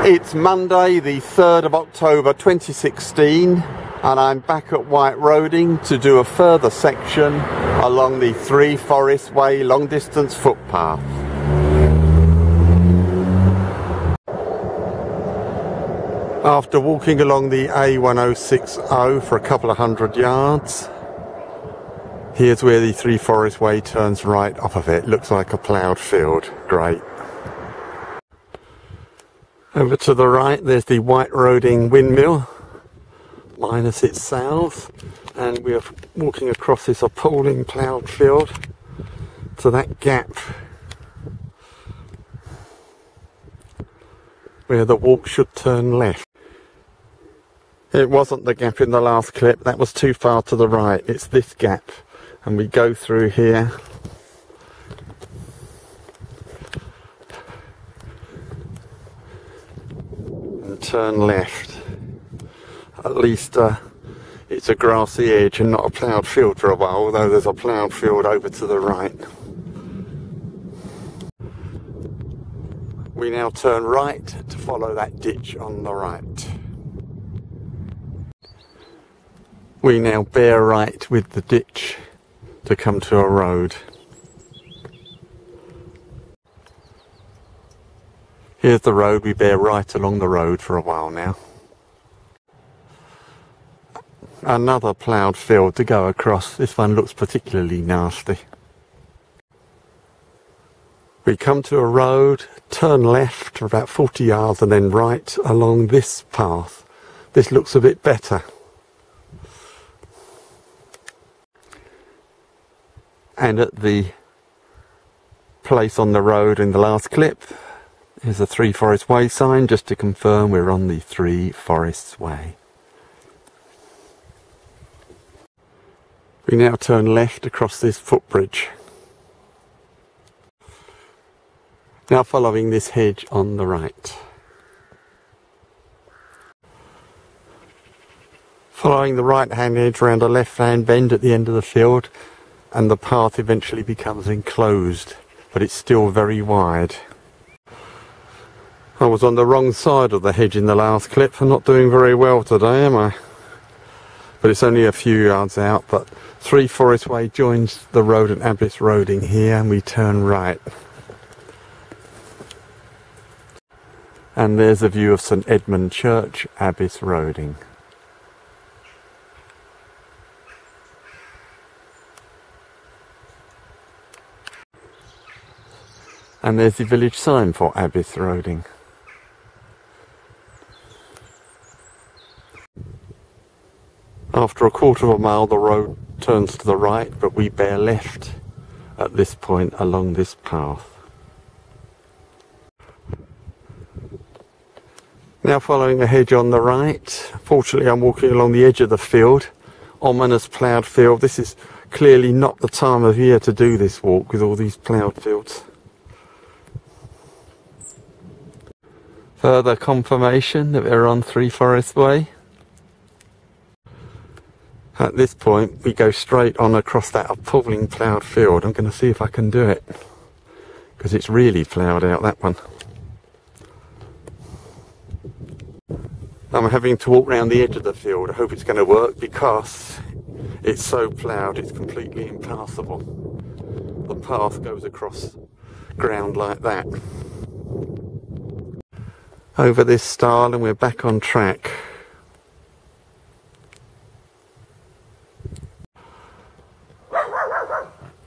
It's Monday the 3rd of October 2016 and I'm back at White Roding to do a further section along the 3 Forest Way long distance footpath. After walking along the A1060 for a couple of hundred yards, here's where the 3 Forest Way turns right off of it. Looks like a ploughed field. Great. Over to the right there's the White Roding windmill, minus its sails, and we are walking across this appalling ploughed field to that gap where the walk should turn left. It wasn't the gap in the last clip, that was too far to the right. It's this gap, and we go through here and turn left. At least it's a grassy edge and not a ploughed field for a while, although there's a ploughed field over to the right. We now turn right to follow that ditch on the right. We now bear right with the ditch to come to a road. Here's the road. We bear right along the road for a while now. Another ploughed field to go across. This one looks particularly nasty. We come to a road, turn left for about 40 yards and then right along this path. This looks a bit better. And at the place on the road in the last clip, here's a 3 Forest Way sign, just to confirm we're on the 3 Forests Way. We now turn left across this footbridge. Now following this hedge on the right. Following the right-hand edge round a left-hand bend at the end of the field, and the path eventually becomes enclosed, but it's still very wide. I was on the wrong side of the hedge in the last clip. I'm not doing very well today, am I? But it's only a few yards out, but 3 Forest Way joins the road at Abbess Roding here, and we turn right. And there's a view of St Edmund Church, Abbess Roding. And there's the village sign for Abbess Roding. After a quarter of a mile the road turns to the right, but we bear left at this point along this path. Now following a hedge on the right, fortunately I'm walking along the edge of the field, ominous ploughed field. This is clearly not the time of year to do this walk with all these ploughed fields. Further confirmation that we're on 3 Forest Way. At this point we go straight on across that appalling ploughed field. I'm going to see if I can do it, because it's really ploughed out, that one. I'm having to walk round the edge of the field. I hope it's going to work because it's so ploughed it's completely impassable. The path goes across ground like that. Over this stile and we're back on track.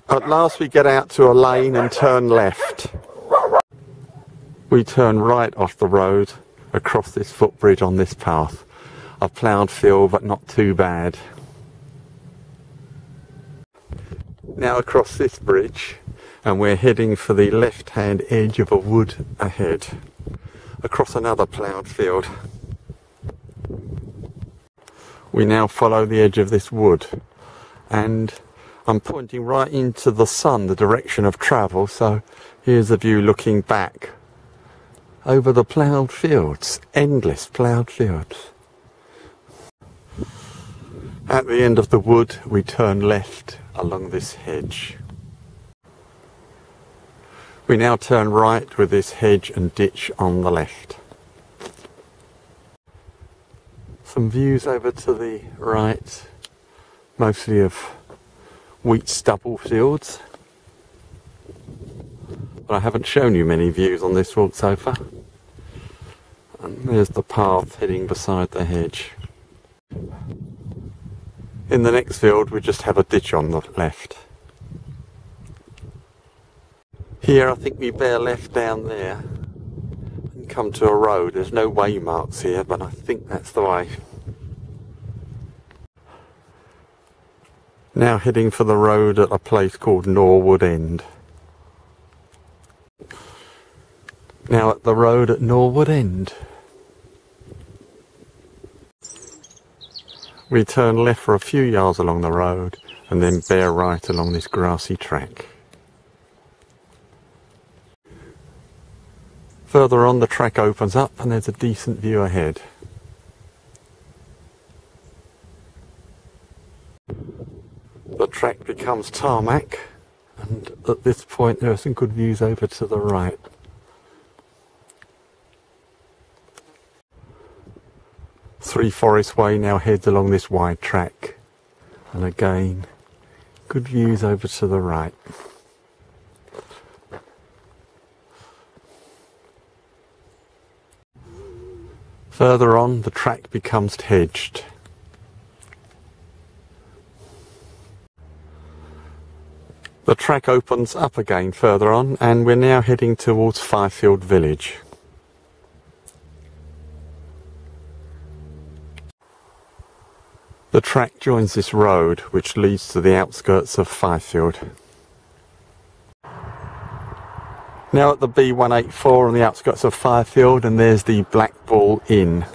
At last we get out to a lane and turn left. We turn right off the road across this footbridge on this path. A ploughed field, but not too bad. Now across this bridge, and we're heading for the left-hand edge of a wood ahead. Across another ploughed field. We now follow the edge of this wood, and I'm pointing right into the sun, the direction of travel, so here's a view looking back over the ploughed fields, endless ploughed fields. At the end of the wood we turn left along this hedge. We now turn right with this hedge and ditch on the left. Some views over to the right, mostly of wheat stubble fields. But I haven't shown you many views on this walk so far. And there's the path heading beside the hedge. In the next field we just have a ditch on the left. Here I think we bear left down there and come to a road. There's no way marks here, but I think that's the way. Now heading for the road at a place called Norwood End. Now at the road at Norwood End. We turn left for a few yards along the road and then bear right along this grassy track. Further on the track opens up and there's a decent view ahead. The track becomes tarmac and at this point there are some good views over to the right. Three Forest Way now heads along this wide track and again good views over to the right. Further on the track becomes hedged. The track opens up again further on and we're now heading towards Fyfield village. The track joins this road which leads to the outskirts of Fyfield. Now at the B184 on the outskirts of Fyfield and there's the Black Bull Inn.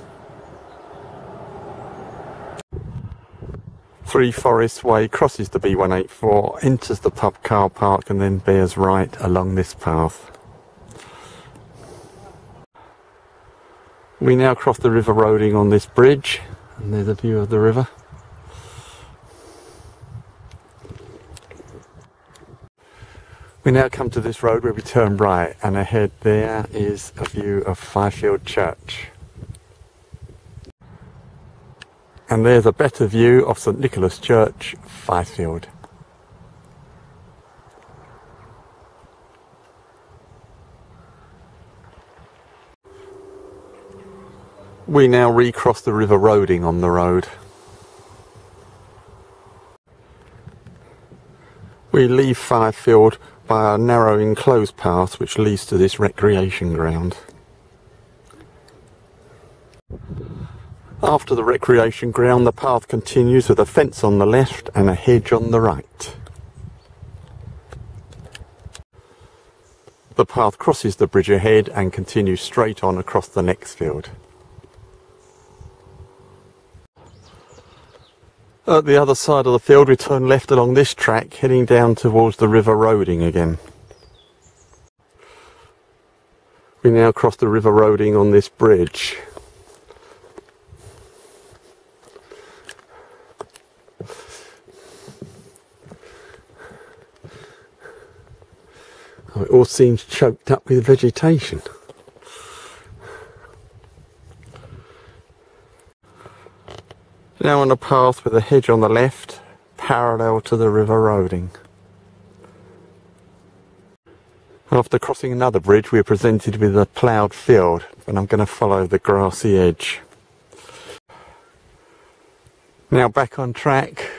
Three Forest Way crosses the B184, enters the pub car park and then bears right along this path. We now cross the River Roding on this bridge and there's a view of the river. We now come to this road where we turn right and ahead there is a view of Fyfield Church. And there's a better view of St Nicholas Church, Fyfield. We now recross the River Roding on the road. We leave Fyfield by a narrow enclosed path which leads to this recreation ground. After the recreation ground the path continues with a fence on the left and a hedge on the right. The path crosses the bridge ahead and continues straight on across the next field. At the other side of the field we turn left along this track heading down towards the River Roding again. We now cross the River Roding on this bridge. Oh, it all seems choked up with vegetation. Now on a path with a hedge on the left, parallel to the River Roding. After crossing another bridge we are presented with a ploughed field, and I'm going to follow the grassy edge. Now back on track,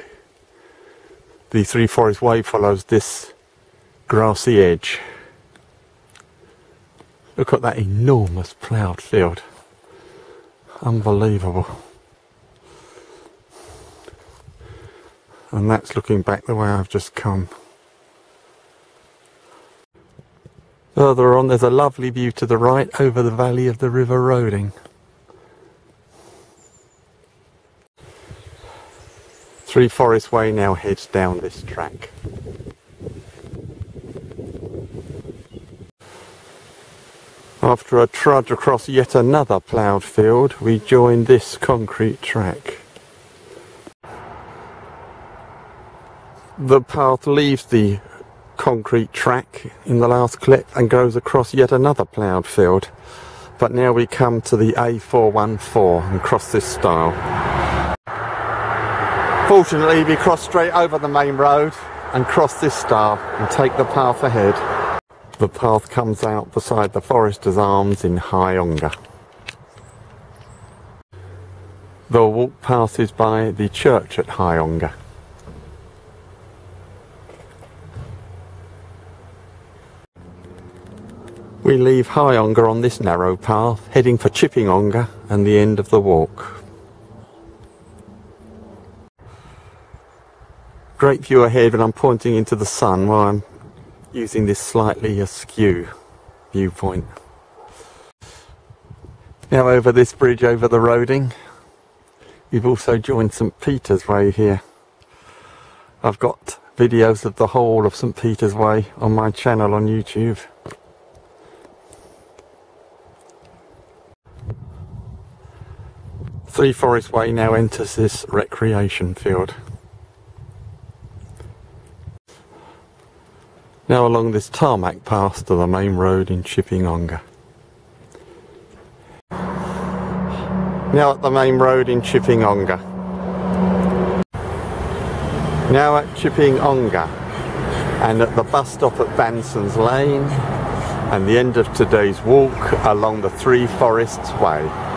the Three Forest Way follows this grassy edge. Look at that enormous ploughed field. Unbelievable. And that's looking back the way I've just come. Further on there's a lovely view to the right over the valley of the River Roding. Three Forest Way now heads down this track. After a trudge across yet another ploughed field we join this concrete track. The path leaves the concrete track in the last clip and goes across yet another ploughed field, But now we come to the A414 and cross this stile. Fortunately, we cross straight over the main road and cross this stile and take the path ahead. The path comes out beside the Forester's Arms in High Ongar. The walk passes by the church at High Ongar. We leave High Ongar on this narrow path, heading for Chipping Ongar and the end of the walk. Great view ahead when I'm pointing into the sun while I'm using this slightly askew viewpoint. Now over this bridge over the Roding, we've also joined St Peter's Way here. I've got videos of the whole of St Peter's Way on my channel on YouTube. Three Forest Way now enters this recreation field. Now along this tarmac path to the main road in Chipping Ongar. Now at the main road in Chipping Ongar. Now at Chipping Ongar and at the bus stop at Banson's Lane and the end of today's walk along the Three Forests Way.